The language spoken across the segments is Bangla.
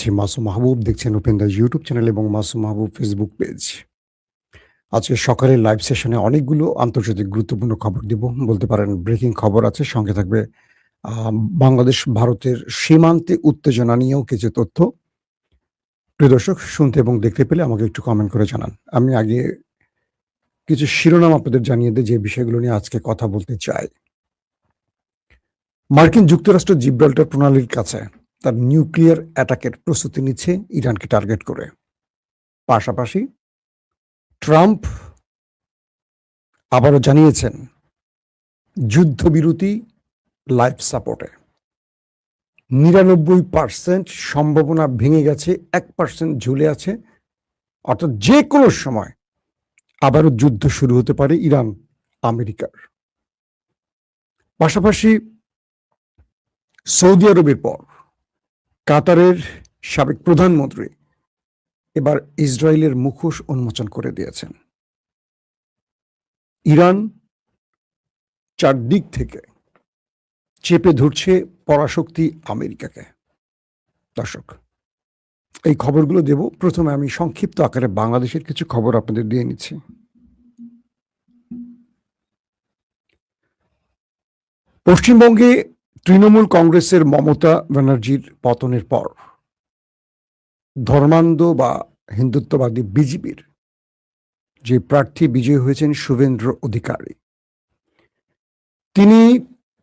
আছি মাসুম মাহবুব। দেখছেন ওপেন দ্য ইউটিউব চ্যানেল এবং মাসুম মাহবুব ফেসবুক পেজ। আজকে সকালের লাইভ সেশনে অনেকগুলো আন্তর্জাতিক গুরুত্বপূর্ণ খবর দিব। বলতে পারেন ব্রেকিং খবর আছে। সঙ্গে থাকবে আ বাংলাদেশ ভারতের সীমান্তে উত্তেজনা নিয়েও কিছু তথ্য। প্রিয় দর্শক, শুনতে এবং দেখতে পেলে আমাকে একটু কমেন্ট করে জানান। আমি আগে কিছু শিরোনাম আপনাদের জানিয়ে দেই যে বিষয়গুলো নিয়ে আজকে কথা বলতে চাই। মার্কিন যুক্তরাষ্ট্র জিব্রাল্টার প্রণালীর কাছে তার নিউক্লিয়ার অ্যাটাকের প্রস্তুতি নিচ্ছে ইরানকে টার্গেট করে। পাশাপাশি ট্রাম্প আবারও জানিয়েছেন যুদ্ধবিরতি লাইফ সাপোর্টে ৯৯% সম্ভাবনা ভেঙে গেছে, ১% ঝুলে আছে। অর্থাৎ যে কোনো সময় আবারও যুদ্ধ শুরু হতে পারে ইরান আমেরিকার। পাশাপাশি সৌদি আরবের পর কাতারের সাবেক প্রধানমন্ত্রী এবার ইসরায়েলের মুখোশ উন্মোচন করে দিয়েছেন। ইরান চারদিক থেকে চেপে ধরছে পরাশক্তি আমেরিকাকে। দর্শক, এই খবরগুলো দেব। প্রথমে আমি সংক্ষিপ্ত আকারে বাংলাদেশের কিছু খবর আপনাদের দিয়ে নিচ্ছি। পশ্চিমবঙ্গে তৃণমূল কংগ্রেসের মমতা ব্যানার্জির পতনের পর ধর্মান্ধ বা হিন্দুত্ববাদী বিজেপির যে প্রার্থী বিজয়ী হয়েছেন শুভেন্দ্র অধিকারী, তিনি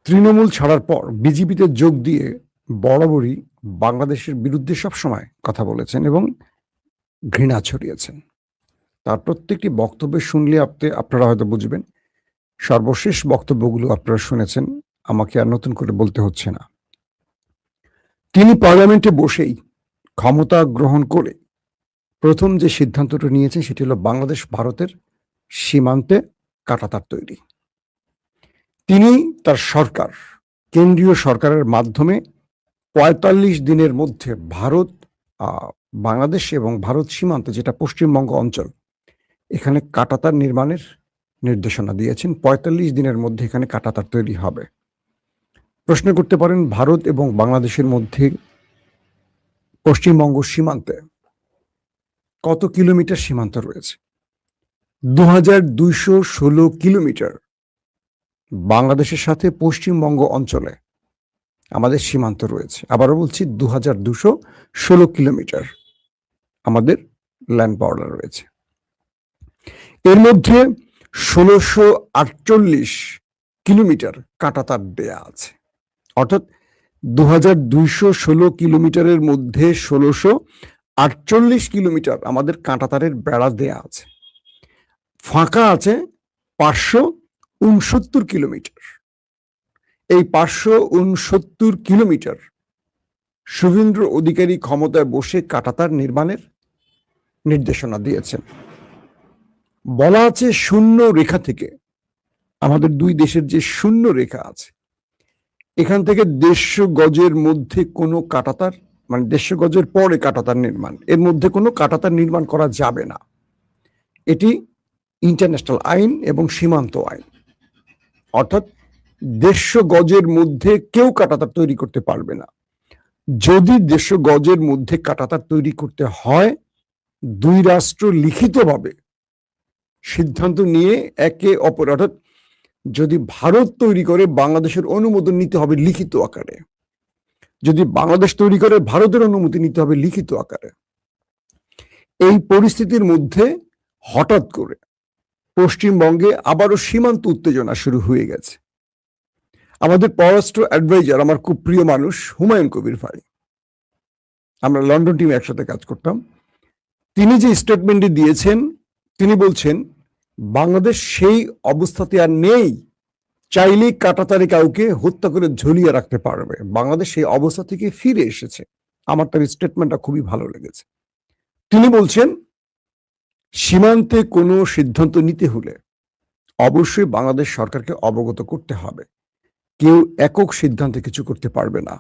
তৃণমূল ছাড়ার পর বিজেপিতে যোগ দিয়ে বরাবরই বাংলাদেশের বিরুদ্ধে সবসময় কথা বলেছেন এবং ঘৃণা ছড়িয়েছেন। তার প্রত্যেকটি বক্তব্য শুনলে আপনারা হয়তো বুঝবেন। সর্বশেষ বক্তব্যগুলো আপনারা শুনেছেন, আমাকে আর নতুন করে বলতে হচ্ছে না। তিনি পার্লামেন্টে বসেই ক্ষমতা গ্রহণ করে প্রথম যে সিদ্ধান্তটা নিয়েছেন সেটি হলো বাংলাদেশ ভারতের সীমান্তে কাঁটাতার তৈরি। তিনি তার সরকার, কেন্দ্রীয় সরকারের মাধ্যমে ৪৫ দিনের মধ্যে বাংলাদেশ এবং ভারত সীমান্তে, যেটা পশ্চিমবঙ্গ অঞ্চল, এখানে কাঁটাতার নির্মাণের নির্দেশনা দিয়েছেন। ৪৫ দিনের মধ্যে এখানে কাঁটাতার তৈরি হবে। প্রশ্ন করতে পারেন, ভারত এবং বাংলাদেশের মধ্যে পশ্চিমবঙ্গ সীমান্তে কত কিলোমিটার সীমান্ত রয়েছে? ২,২১৬ কিলোমিটার বাংলাদেশের সাথে পশ্চিমবঙ্গ অঞ্চলে আমাদের সীমান্ত রয়েছে। আবারও বলছি, ২,২১৬ কিলোমিটার আমাদের ল্যান্ড বর্ডার রয়েছে। এর মধ্যে ১৬৪৮ কিলোমিটার কাঁটাতার দেয়া আছে। অর্থাৎ ২,২১৬ কিলোমিটারের মধ্যে ১৬৪৮ কিলোমিটার আমাদের কাঁটাতারের বেড়া দেয়া আছে। ফাঁকা আছে ৫৬৯ কিলোমিটার। এই ৫৬৯ কিলোমিটার শুভেন্দ্র অধিকারী ক্ষমতায় বসে কাঁটাতার নির্মাণের নির্দেশনা দিয়েছেন। বলা আছে শূন্য রেখা থেকে, আমাদের দুই দেশের যে শূন্য রেখা আছে, এখান থেকে ১৫০ গজের মধ্যে কোনো কাঁটাতার, মানে ১৫০ গজের পরে কাঁটাতার নির্মাণ, এর মধ্যে কোনো কাঁটাতার নির্মাণ করা যাবে না। এটি ইন্টারন্যাশনাল আইন এবং সীমান্ত আইন। অর্থাৎ ১৫০ গজের মধ্যে কেউ কাঁটাতার তৈরি করতে পারবে না। যদি ১৫০ গজের মধ্যে কাঁটাতার তৈরি করতে হয়, দুই রাষ্ট্র লিখিতভাবে সিদ্ধান্ত নিয়ে একে অপর, অর্থাৎ যদি ভারত তৈরি করে বাংলাদেশের অনুমোদন নিতে হবে লিখিত আকারে, যদি বাংলাদেশ তৈরি করে ভারতের অনুমতি নিতে হবে লিখিত আকারে। এই পরিস্থিতির মধ্যে হঠাৎ করে পশ্চিমবঙ্গে আবারও সীমান্ত উত্তেজনা শুরু হয়ে গেছে। আমাদের পররাষ্ট্র অ্যাডভাইজার, আমার খুব প্রিয় মানুষ হুমায়ুন কবির ভাই, আমরা লন্ডন টিমে একসাথে কাজ করতাম, তিনি যে স্টেটমেন্টটি দিয়েছেন, তিনি বলছেন বাংলাদেশ সেই অবস্থাতে আর নেই চাইলেই কাঁটাতারে কাউকে হত্যা করে ঝুলিয়ে রাখতে পারবে। বাংলাদেশ সেই অবস্থা থেকে ফিরে এসেছে। আমার তার স্টেটমেন্টটা খুবই ভালো লেগেছে। তিনি বলছেন সীমান্তে কোনো সিদ্ধান্ত নিতে হলে অবশ্যই বাংলাদেশ সরকারকে অবগত করতে হবে। কেউ একক সিদ্ধান্তে কিছু করতে পারবে না,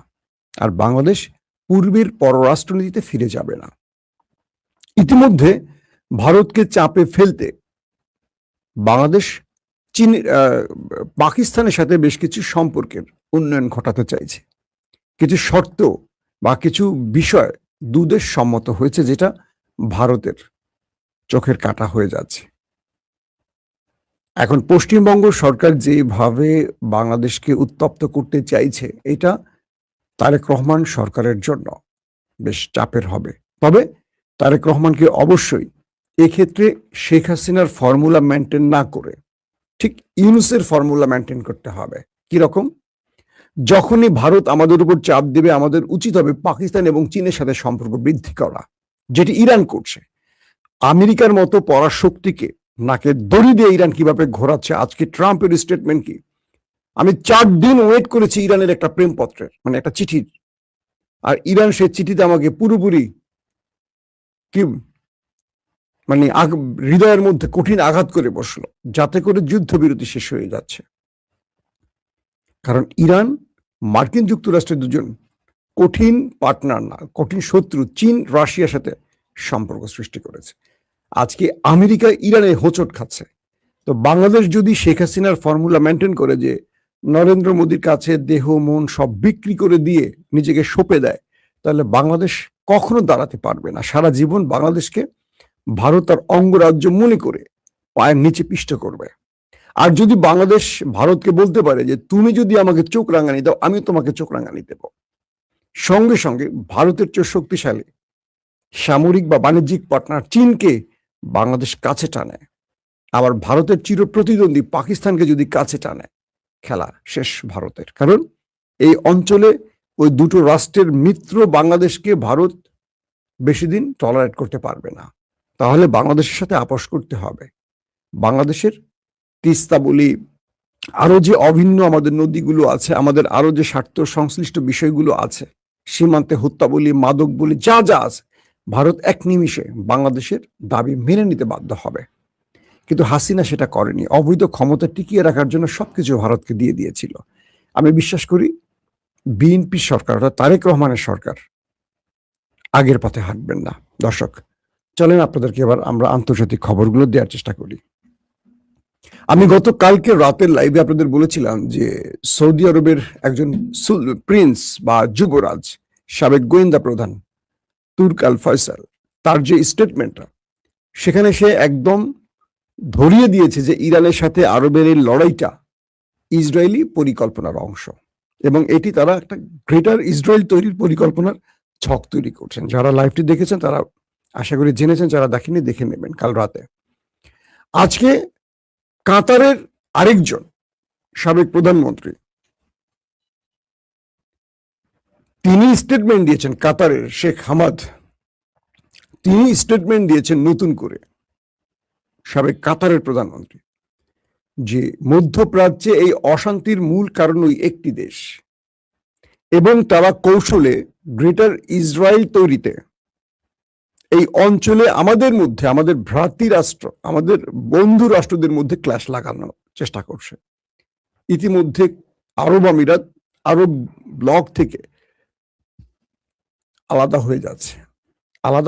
আর বাংলাদেশ পূর্বের পররাষ্ট্রনীতিতে ফিরে যাবে না। ইতিমধ্যে ভারতকে চাপে ফেলতে বাংলাদেশ পাকিস্তানের সাথে বেশ কিছু সম্পর্কের উন্নয়ন ঘটাতে চাইছে। কিছু শর্ত বা কিছু বিষয় দুদেশ সম্মত হয়েছে, যেটা ভারতের চোখের কাঁটা হয়ে যাচ্ছে। এখন পশ্চিমবঙ্গ সরকার যেভাবে বাংলাদেশকে উত্তপ্ত করতে চাইছে, এটা তারেক রহমান সরকারের জন্য বেশ চাপের হবে। তবে তারেক রহমানকে অবশ্যই এক্ষেত্রে শেখ হাসিনার ফর্মুলা মেনটেন না করে ঠিক ইউনূসের ফর্মুলা মেনটেন করতে হবে। কিরকম? যখনই ভারত আমাদের উপর চাপ দেবে, আমাদের উচিত হবে পাকিস্তান এবং চীনের সাথে সম্পর্ক বৃদ্ধি করা, যেটি ইরান করছে। আমেরিকার মতো পরাশক্তিকে নাকে দড়ি দিয়ে ইরান কিভাবে ঘোরাচ্ছে, আজকে ট্রাম্পের স্টেটমেন্ট কি? আমি 4 দিন ওয়েট করেছি ইরানের একটা প্রেমপত্রের, মানে একটা চিঠির, আর ইরান সে চিঠিতে আমাকে পুরোপুরি কি মানে হৃদয়ের মধ্যে কঠিন আঘাত করে বসলো, যাতে করে যুদ্ধবিরতি শেষ হয়ে যাচ্ছে। কারণ ইরান মার্কিন যুক্তরাষ্ট্রের দুজন কঠিন পার্টনার না, কঠিন শত্রু চীন রাশিয়ার সাথে সম্পর্ক সৃষ্টি করেছে। আজকে আমেরিকা ইরানে হোঁচট খাচ্ছে। তো বাংলাদেশ যদি শেখ হাসিনার ফর্মুলা মেনটেন করে যে নরেন্দ্র মোদীর কাছে দেহ মন সব বিক্রি করে দিয়ে নিজেকে সঁপে দেয়, তাহলে বাংলাদেশ কখনো দাঁড়াতে পারবে না। সারা জীবন বাংলাদেশকে ভারত তার অঙ্গরাজ্য মনে করে পায়ের নিচে পিষ্ট করবে। আর যদি বাংলাদেশ ভারতকে বলতে পারে যে তুমি যদি আমাকে চোখ রাঙানি দাও, আমি তোমাকে চোখ রাঙানি দেব, সঙ্গে সঙ্গে ভারতের চেয়ে শক্তিশালী সামরিক বা বাণিজ্যিক পার্টনার চীনকে বাংলাদেশ কাছে টানে, আবার ভারতের চির প্রতিদ্বন্দ্বী পাকিস্তানকে যদি কাছে টানে, খেলা শেষ ভারতের। কারণ এই অঞ্চলে ওই দুটো রাষ্ট্রের মিত্র বাংলাদেশকে ভারত বেশি দিন টলারেট করতে পারবে না। তাহলে বাংলাদেশের সাথে আপোষ করতে হবে। বাংলাদেশের তিস্তা বলি, আরো যে অভিন্ন আমাদের নদীগুলো আছে, আমাদের আরো যে স্বার্থ সংশ্লিষ্ট বিষয়গুলো আছে, সীমান্তে হত্যা বলি, মাদক বলি, যা যা আছে, ভারত এক নিমিষে বাংলাদেশের দাবি মেনে নিতে বাধ্য হবে। কিন্তু হাসিনা সেটা করেনি। অবৈধ ক্ষমতা টিকিয়ে রাখার জন্য সবকিছু ভারতকে দিয়ে দিয়েছিল। আমি বিশ্বাস করি বিএনপি সরকার, অর্থাৎ তারেক রহমানের সরকার আগের পথে হাঁটবেন না। দর্শক, চলেন আপনাদেরকে এবার আমরা আন্তর্জাতিক খবরগুলো দেওয়ার চেষ্টা করি। আমি গতকালকে রাতের লাইভে আপনাদের বলেছিলাম যে সৌদি আরবের একজন প্রিন্স বা যুবরাজ, সাবেক গোয়েন্দা প্রধান তুর্ক আল ফয়সাল, তার যে স্টেটমেন্টটা, সেখানে সে একদম ধরিয়ে দিয়েছে যে ইরানের সাথে আরবের এই লড়াইটা ইসরায়েলি পরিকল্পনার অংশ, এবং এটি তারা একটা গ্রেটার ইসরায়েল তৈরির পরিকল্পনার ছক তৈরি করছেন। যারা লাইভটি দেখেছেন তারা আশা করি জেনেছেন, যারা দেখেননি দেখে নেবেন কাল রাতে। আজকে কাতারের আরেকজন সাবেক প্রধানমন্ত্রী তিনি স্টেটমেন্ট দিয়েছেন, কাতারের শেখ হামাদ, তিনি স্টেটমেন্ট দিয়েছেন নতুন করে, সাবেক কাতারের প্রধানমন্ত্রী, যে মধ্যপ্রাচ্যে এই অশান্তির মূল কারণ ওই একটি দেশ, এবং তারা কৌশলে গ্রেটার ইসরায়েল তৈরিতে এই অঞ্চলে আমাদের মধ্যে, আমাদের ভ্রাতৃ রাষ্ট্র, আমাদের বন্ধু রাষ্ট্রদের মধ্যে ক্ল্যাশ লাগানোর চেষ্টা করছে। ইতিমধ্যে আরব আমিরাত আরব ব্লক থেকে আলাদা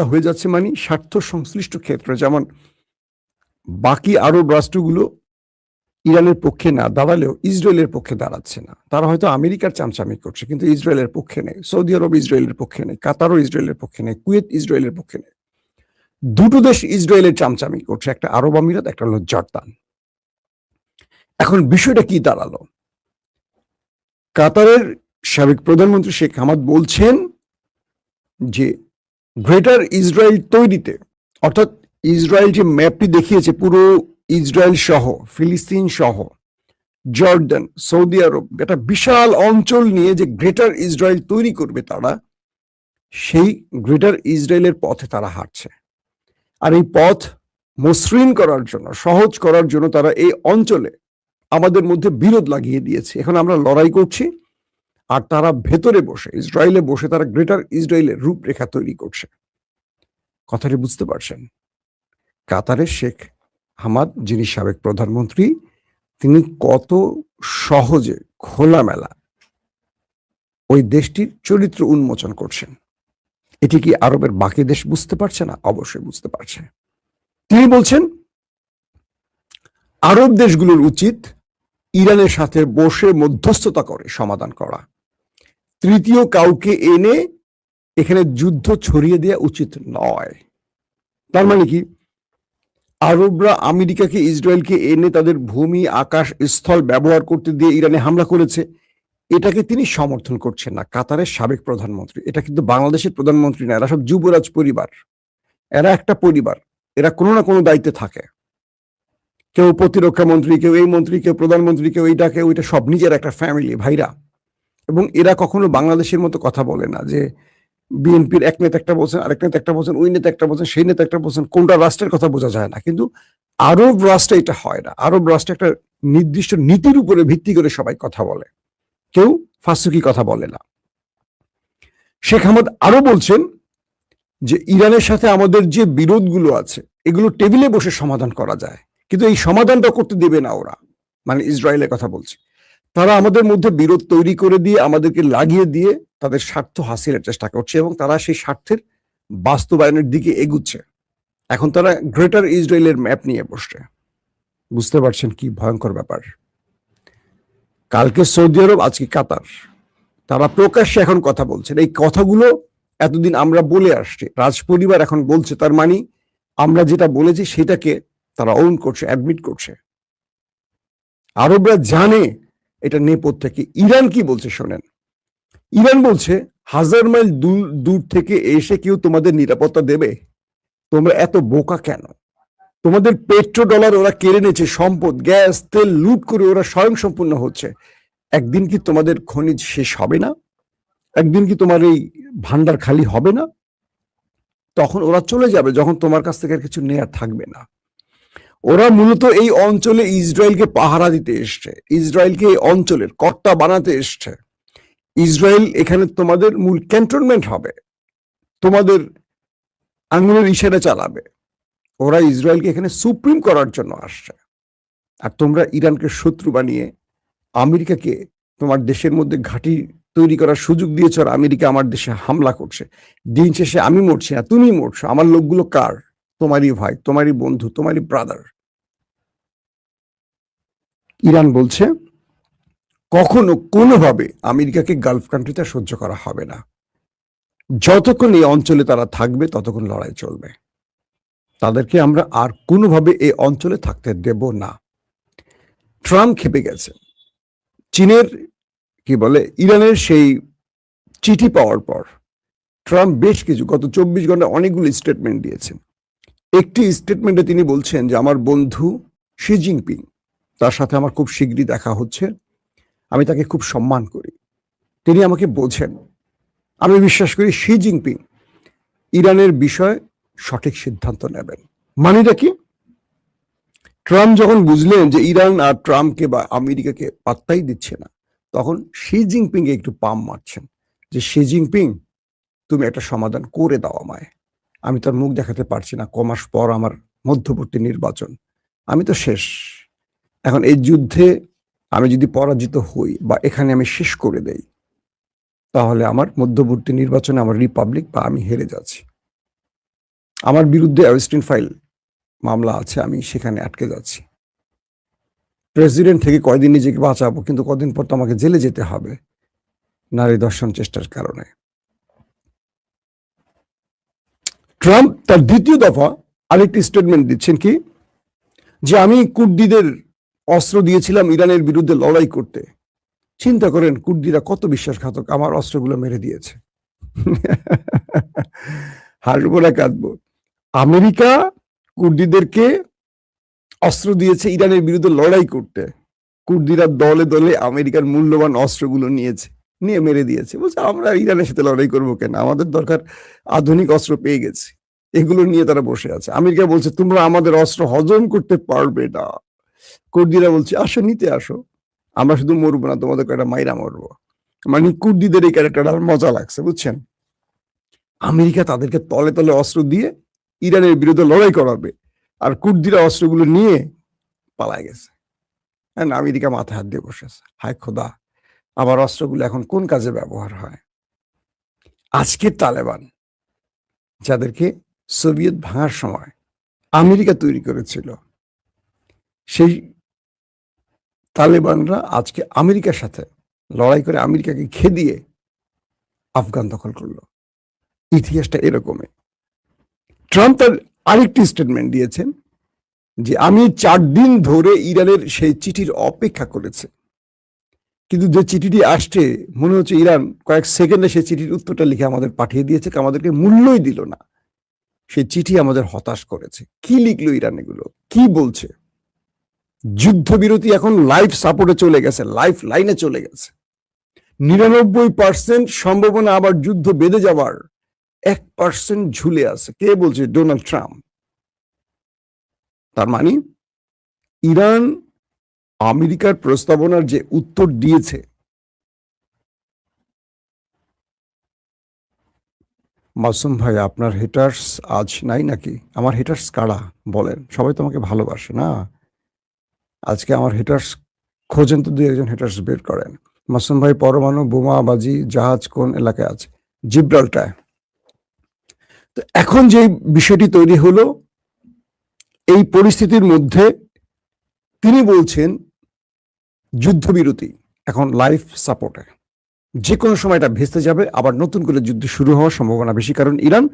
হয়ে যাচ্ছে মানে স্বার্থ সংশ্লিষ্ট ক্ষেত্রে, যেমন বাকি আরব রাষ্ট্রগুলো ইরানের পক্ষে না দাঁড়ালেও ইসরায়েলের পক্ষে দাঁড়াচ্ছে না। তারা হয়তো আমেরিকার চামচামি করছে, কিন্তু ইসরায়েলের পক্ষে নেই। সৌদি আরব ইসরায়েলের পক্ষে নেই, কাতারও ইসরায়েলের পক্ষে নেই, কুয়েত ইসরায়েলের পক্ষে নেই। দুটো দেশ ইসরায়েলের চামচামি করছে, একটা আরব আমিরাত, একটা হলো জর্দান। এখন বিষয়টা কি দাঁড়ালো? কাতারের সাবেক প্রধানমন্ত্রী শেখ হামাদ বলছেন যে গ্রেটার ইসরায়েল তৈরিতে, অর্থাৎ ইসরায়েল যে ম্যাপটি দেখিয়েছে, পুরো ইসরায়েল সহ, ফিলিস্তিন সহ, জর্ডান, সৌদি আরব, একটা বিশাল অঞ্চল নিয়ে যে গ্রেটার ইসরায়েল তৈরি করবে তারা, সেই গ্রেটার ইসরায়েলের পথে তারা হাঁটছে। আর এই পথ মসৃণ করার জন্য, সহজ করার জন্য তারা এই অঞ্চলে আমাদের মধ্যে বিরোধ লাগিয়ে দিয়েছে। এখন আমরা লড়াই করছি, আর তারা ভেতরে বসে, ইসরায়েলে বসে তারা গ্রেটার ইসরায়েলের রূপরেখা তৈরি করছে। কথাটি বুঝতে পারছেন? কাতারের শেখ হামাদ, যিনি সাবেক প্রধানমন্ত্রী, তিনি কত সহজে খোলামেলা ওই দেশটির চরিত্র উন্মোচন করছেন। এটি কি আরবের বাকি দেশ বুঝতে পারছে না? অবশ্যই বুঝতে পারছে। তিনি বলছেন আরব দেশগুলোর উচিত ইরানের সাথে বসে মধ্যস্থতা করে সমাধান করা, তৃতীয় কাউকে এনে এখানে যুদ্ধ ছড়িয়ে দেওয়া উচিত নয়। তার মানে কি, আরবরা আমেরিকাকে ইসরায়েলকে এনে তাদের ভূমি আকাশ স্থল ব্যবহার করতে দিয়ে ইরানে হামলা করেছে, এটাকে তিনি সমর্থন করছেন না। কাতারের সাবেক প্রধানমন্ত্রী, এটা কিন্তু বাংলাদেশের প্রধানমন্ত্রী না, এরা সব যুবরাজ পরিবার, এরা একটা পরিবার, এরা কোনো না কোনো দায়িত্বে থাকে। কেউ প্রতিরক্ষা মন্ত্রী, কেউ এই মন্ত্রী, কেউ প্রধানমন্ত্রী, কেউ এইটা কেউ ওইটা, সব নিজের একটা ফ্যামিলি, ভাইরা। এবং এরা কখনো বাংলাদেশের মতো কথা বলে না যে বিএনপির এক নেতা একটা বলছেন, আরেক নেতা একটা বলছেন, ওই নেতা একটা বলছেন, সেই নেতা একটা বলছেন, কোনটা রাষ্ট্রের কথা বোঝা যায় না। কিন্তু আরব রাষ্ট্রে এটা হয় না। আরব রাষ্ট্রে একটা নির্দিষ্ট নীতির উপরে ভিত্তি করে সবাই কথা বলে, কেউ ফাঁসুকি কথা বলে না। শেখ হামাদ আরো বলছেন যে ইরানের সাথে আমাদের যে বিরোধগুলো আছে এগুলো টেবিলে বসে সমাধান করা যায়, কিন্তু এই সমাধানটা করতে দেবে না ওরা, মানে ইসরায়েলের কথা বলছে। তারা আমাদের মধ্যে বিরোধ তৈরি করে দিয়ে আমাদেরকে লাগিয়ে দিয়ে তাদের স্বার্থ হাসিলের চেষ্টা করছে এবং তারা সেই স্বার্থের বাস্তবায়নের দিকে এগুচ্ছে। এখন তারা গ্রেটার ইসরায়েলের ম্যাপ নিয়ে বসছে। বুঝতে পারছেন কি ভয়ঙ্কর ব্যাপার? কালকে সৌদি আরব, আজকে কাতার, তারা প্রকাশ্যে এখন কথা বলছেন। এই কথাগুলো এতদিন আমরা বলে আসছি, রাজপরিবার এখন বলছে, তার মানে আমরা যেটা বলেছি সেটাকে তারা ওন করছে, অ্যাডমিট করছে। আরবরা জানে এটা নেপথ্যে কি। ইরান কি বলছে শোনেন। ইরান বলছে 1000 মাইল দূর থেকে এসে কেউ তোমাদের নিরাপত্তা দেবে? তোমরা এত বোকা কেন? তোমাদের পেট্রো ডলার ওরা কেড়ে নিয়েছে, সম্পদ, গ্যাস, তেল লুট করে ওরা স্বয়ংসম্পূর্ণ হচ্ছে। একদিন কি তোমাদের খনিজ শেষ হবে না? একদিন কি তোমার এই ভান্ডার খালি হবে না? তখন ওরা চলে যাবে, যখন তোমার কাছ থেকে আর কিছু নেয়ার থাকবে না। ওরা মূলত এই অঞ্চলে ইসরায়েলকে পাহারা দিতে এসছে, ইসরায়েলকে এই অঞ্চলের কর্তা বানাতে এসছে। ইসরায়েল এখানে তোমাদের মূল ক্যান্টনমেন্ট হবে, তোমাদের আঙুলের ইশারা চালাবে। ওরা ইসরায়েলকে এখানে সুপ্রিম করার জন্য আসছে। আর তোমরা ইরানকে শত্রু বানিয়ে আমেরিকাকে তোমার দেশের মধ্যে ঘাঁটি তৈরি করার সুযোগ দিয়েছ, আর আমেরিকা আমার দেশে হামলা করছে। দিন শেষে আমি মরছি না, তুমি মরছো। আমার লোকগুলো কার? তোমারই ভাই, তোমারই বন্ধু, তোমারই ব্রাদার। ইরান বলছে কখনো কোনোভাবে আমেরিকাকে গালফ কান্ট্রিতে সহ্য করা হবে না। যতক্ষণ এই অঞ্চলে তারা থাকবে ততক্ষণ লড়াই চলবে। তাদেরকে আমরা আর কোনোভাবে এই অঞ্চলে থাকতে দেব না। ট্রাম্প খেপে গেছে। চীনের কি বলে, ইরানের সেই চিঠি পাওয়ার পর ট্রাম্প বেশ কিছু, গত 24 ঘন্টা অনেকগুলো স্টেটমেন্ট দিয়েছেন। একটি স্টেটমেন্টে তিনি বলছেন যে আমার বন্ধু শি জিনপিং, তার সাথে আমার খুব শীঘ্রই দেখা হচ্ছে, আমি তাকে খুব সম্মান করি, তিনি আমাকে বোঝেন। আমি বিশ্বাস করি শি জিনপিং ইরানের বিষয়ে সঠিক সিদ্ধান্ত নেবেন। মানেটা কি? ট্রাম্প যখন বুঝলেন যে ইরান আর ট্রাম্পকে বা আমেরিকাকে পাত্তাই দিচ্ছে না, তখন শি জিনপিং এ একটু পাম মারছেন যে শি জিনপিং তুমি একটা সমাধান করে দাও আমায়। আমি তার মুখ দেখাতে পারছি না, কমাস পর আমার মধ্যবর্তী নির্বাচন, আমি তো শেষ। এখন এই যুদ্ধে আমি যদি পরাজিত হই বা এখানে আমি শেষ করে দেই, তাহলে আমার মধ্যবর্তী নির্বাচনে আমার রিপাবলিক বা আমি হেরে যাচ্ছি। আমার বিরুদ্ধে অ্যারেস্টিং ফাইল মামলা আছে, আমি সেখানে আটকে যাচ্ছি। প্রেসিডেন্ট থেকে কয়দিন নিজেকে বাঁচাবো, কিন্তু কদিন পর তো আমাকে জেলে যেতে হবে নারী দর্শন চেষ্টার কারণে। ট্রাম্প তার দ্বিতীয় দফা আরেকটি স্টেটমেন্ট দিচ্ছেন কি, যে আমি কুর্দিদের অস্ত্র দিয়েছিলাম ইরানের বিরুদ্ধে লড়াই করতে। চিন্তা করেন কুর্দিরা কত বিশ্বাসঘাতক, আমার অস্ত্রগুলো মেরে দিয়েছে। হাসবো না কাঁদবো? আমেরিকা কুর্দিদেরকে অস্ত্র দিয়েছে ইরানের বিরুদ্ধে লড়াই করতে, কুর্দিরা দলে দলে আমেরিকার মূল্যবান অস্ত্রগুলো নিয়েছে, নিয়ে মেরে দিয়েছে। বলছে আমরা ইরানের সাথে লড়াই করবো কেন, আমাদের দরকার আধুনিক অস্ত্র পেয়ে গেছে, এগুলো নিয়ে তারা বসে আছে। আমেরিকা বলছে তোমরা আমাদের অস্ত্র হজম করতে পারবে না। কুর্দিরা বলছে আসো, নিতে আসো, আমরা শুধু মরবো না, তোমাদের কয়েকটা মাইরা মরবো। মানে কুর্দিদের এই ক্যারেক্টারটা মজা লাগছে, বুঝছেন? আমেরিকা তাদেরকে তলে তলে অস্ত্র দিয়ে ইরানের বিরুদ্ধে লড়াই করাবে, আর কুর্দিরা অস্ত্রগুলো নিয়ে পালায় গেছে। হ্যাঁ, আমেরিকা মাথায় হাত দিয়ে বসেছে, হায় খোদা, আবার অস্ত্রগুলো এখন কোন কাজে ব্যবহার হয়? আজকের তালেবান, যাদেরকে সোভিয়েত ভাঙার সময় আমেরিকা তৈরি করেছিল, সেই তালেবানরা আজকে আমেরিকার সাথে লড়াই করে আমেরিকাকে খেদিয়ে আফগান দখল করলো। ইতিহাসটা এরকমই। ট্রাম্প তার আরেকটি স্টেটমেন্ট দিয়েছেন যে আমি 4 দিন ধরে ইরানের সেই চিঠির অপেক্ষা করেছে, কিন্তু যে চিঠিটি আসছে মনে হচ্ছে ইরান কয়েক সেকেন্ডে সেই চিঠির উত্তরটা লিখে আমাদের পাঠিয়ে দিয়েছে, আমাদেরকে মূল্যই দিল না। সেই চিঠি আমাদের হতাশ করেছে। কি লিখলো ইরান, এগুলো কি বলছে? যুদ্ধবিরতি এখন লাইফ সাপোর্টে চলে গেছে, লাইফ লাইনে চলে গেছে। 99% সম্ভাবনা আবার যুদ্ধ বেঁধে যাওয়ার, 1% ঝুলে আছে। কে বলছে? Donald Trump. তার মানে ইরান আমেরিকার প্রস্তাবনার যে উত্তর দিয়েছে, মাসুম ভাই আপনার হেটার্স আজ নাই নাকি? আমার হেটার্স কারা বলেন? সবাই তো আমাকে ভালোবাসে না। আজকে আমার হেটার্স খোঁজেন তো, 2-1 হেটার্স বের করেন। মাসুম ভাই পরমাণু বোমাবাজি জাহাজ কোন এলাকায় আছে? জিব্রাল্টার। তো এখন যে বিষয়টি তৈরি হলো, এই পরিস্থিতির মধ্যে তিনি বলছেন যুদ্ধবিরতি এখন লাইফ সাপোর্টে, যে কোনো সময় এটা ভেস্তে যাবে, আবার নতুন করে যুদ্ধ শুরু হওয়ার সম্ভাবনা বেশি। কারণ ইরান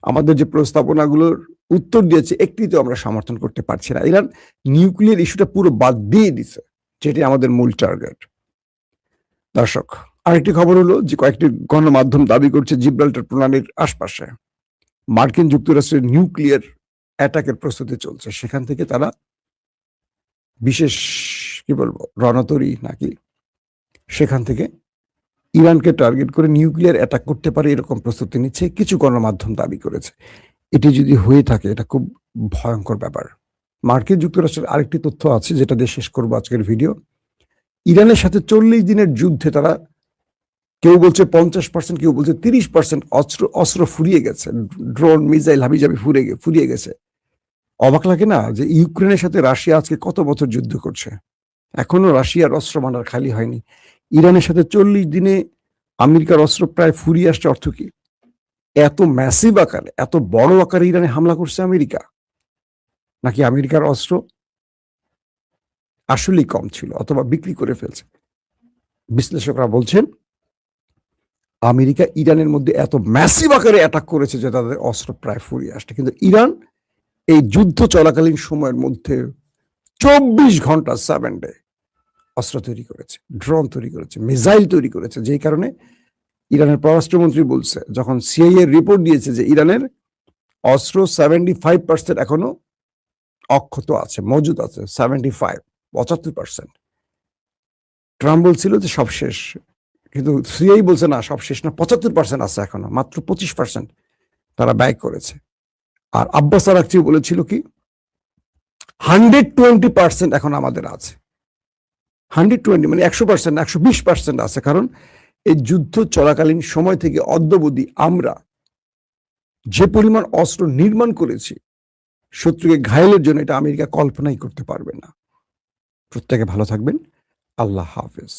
আমাদের যে প্রস্তাবনাগুলোর উত্তর দিয়েছে একটি তো আমরা সমর্থন করতে পারছি না। ইরান নিউক্লিয়ার ইস্যুটা পুরো বাদ দিয়ে দিছে, যেটি আমাদের মূল টার্গেট। দর্শক, আরেকটি খবর হলো যে কয়েকটি গণমাধ্যম দাবি করছে জিব্রাল্টার প্রণালীর আশপাশে মার্কিন যুক্তরাষ্ট্রের নিউক্লিয়ার অ্যাটাকের প্রস্তুতি চলছে। সেখান থেকে তারা বিশেষ কি বলবো রণতরী নাকি, সেখান থেকে ইরানকে টার্গেট করে নিউক্লিয়ার অ্যাটাক করতে পারে এরকম প্রস্তুতি নিচ্ছে, কিছু গণমাধ্যম দাবি করেছে। এটি যদি হয়ে থাকে এটা খুব ভয়ঙ্কর ব্যাপার। মার্কিন যুক্তরাষ্ট্রের আরেকটি তথ্য আছে যেটা দিয়ে শেষ করবো আজকের ভিডিও। ইরানের সাথে 40 দিনের যুদ্ধে তারা, কেউ বলছে 50%, কেউ বলছে 30% অস্ত্র ফুরিয়ে গেছে, ড্রোন মিসাইল হাবিজাবি ফুরিয়ে গেছে। অবাক লাগে না যে ইউক্রেনের সাথে রাশিয়া আজকে কত বছর যুদ্ধ করছে, এখনো রাশিয়ার অস্ত্র ভান্ডার খালি হয়নি। ইরানের সাথে 40 দিনে আমেরিকার অস্ত্র প্রায় ফুরিয়ে আসছে। অর্থ কি? এত ম্যাসিভ আকারে, এত বড় আকারে ইরানে হামলা করছে আমেরিকা, নাকি আমেরিকার অস্ত্র আসলেই কম ছিল অথবা বিক্রি করে ফেলছে? বিশ্লেষকরা বলছেন আমেরিকা ইরানের মধ্যে এত ম্যাসিভ আকারে অ্যাটাক করেছে যে তাদের অস্ত্র প্রায় ফুরিয়ে আসছে। কিন্তু ইরান এই যুদ্ধ চলাকালীন সময়ের মধ্যে 24 ঘন্টা 7 ডে অস্ত্র তৈরি করেছে, ড্রোন তৈরি করেছে, মিসাইল তৈরি করেছে। যেই কারণে ইরানের পররাষ্ট্রমন্ত্রী বলছে, যখন সিআইএ রিপোর্ট দিয়েছে যে ইরানের অস্ত্র 75% এখনো অক্ষত আছে, মজুদ আছে। 75% ট্রাম্প বলছিল যে সব শেষ, কিন্তু সিআইএ বলছে না সব শেষ না, 75% আছে এখনো, মাত্র 25% তারা ব্যয় করেছে। আর আব্বাস আরাকচি বলেছিল কি 120% এখন আমাদের আছে। 120 মানে 100%, 120% আছে। কারণ এই যুদ্ধ চলাকালীন সময় থেকে অদ্যাবধি আমরা যে পরিমাণ অস্ত্র নির্মাণ করেছি শত্রুকে ঘায়েলের জন্য, এটা আমেরিকা কল্পনাই করতে পারবে না। প্রত্যেকে ভালো থাকবেন। আল্লাহ হাফেজ।